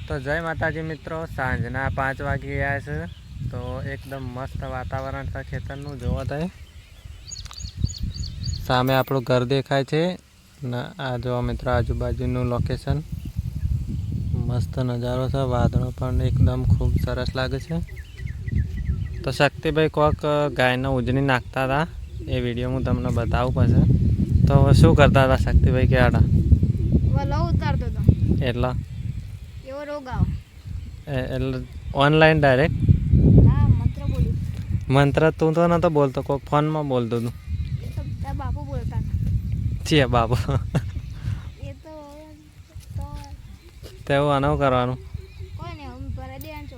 તો જય માતાજી મિત્રો, સાંજના 5 વાગી ગયા છે। તો એકદમ મસ્ત વાતાવરણ છે ખેતરનું। જોવો તમે સામે આપણું ઘર દેખાય છે ને આ જો મિત્રો આજુબાજુનું લોકેશન મસ્ત નજારો છે। વાદળો પણ એકદમ ખૂબ સરસ લાગે છે। તો શક્તિભાઈ કોક ગાયને ઉજળી નાખતા હતા, એ વિડીયો હું તમને બતાવું પછી। તો શું કરતા હતા શક્તિભાઈ કે આડા વલો ઉતારતો હતો એટલા એવો રોગ આવો એટલે ઓનલાઈન ડાયરેક્ટ હા મંત્ર બોલી મંત્ર તું તો નતો બોલતો, કોઈક ફોનમાં બોલતો તું। એ તો તાર બાપુ બોલતા હતા। છે બાપુ એ તો તેવું આનું કરવાનું કોઈ નહીં, હું ભરાઈ દેવાનું છો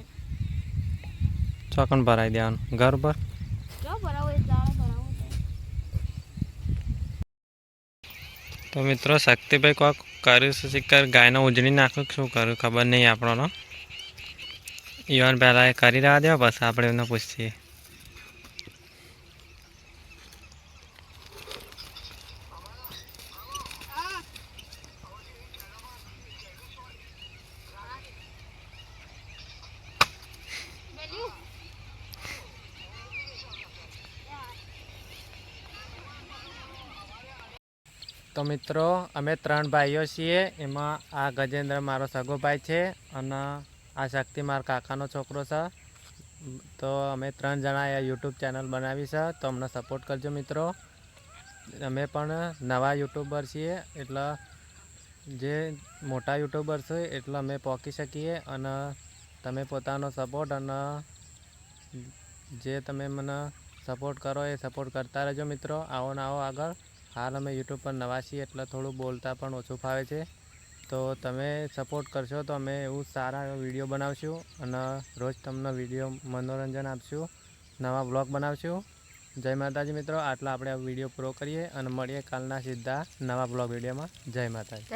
ચોકન ભરાઈ દેવાનું ઘર પર। જો ભરાવો એ જાણે ભરાવો તો મિત્રો શક્તિભાઈ કોક કર્યું છે શિકાર ગાયને ઉજળી નાખ્યું, શું કર્યું ખબર નહીં આપણને। ઈવન પહેલાં એ કરી રહ્યા દેવા બસ આપણે એમને પૂછીએ। તો મિત્રો અમે 3 ભાઈઓ છીએ, એમાં આ ગજેન્દ્ર મારો સગો ભાઈ છે અને આ શક્તિ મારા કાકાનો છોકરો છે। તો અમે 3 જણા યુટ્યુબ ચેનલ બનાવી છે, તો અમને સપોર્ટ કરજો મિત્રો। અમે પણ નવા યુટ્યુબર છીએ, એટલે જે મોટા યુટ્યુબર છે એટલે અમે પહોંચી શકીએ અને તમે પોતાનો સપોર્ટ અને જે તમે મને સપોર્ટ કરો એ સપોર્ટ કરતા રહેજો મિત્રો। આવો ને આવો આગળ। હાલ અમે યુટ્યુબ પર નવા છીએ એટલે થોડું બોલતા પણ ઓછું ફાવે છે, તો તમે સપોર્ટ કરશો તો અમે એવું સારા વિડીયો બનાવશું અને રોજ તમને વિડીયો મનોરંજન આપશું, નવા બ્લોગ બનાવશું। જય માતાજી મિત્રો, આટલા આપણે આ વિડીયો પૂરો કરીએ અને મળીએ કાલના સીધા નવા બ્લોગ વિડીયોમાં। જય માતાજી।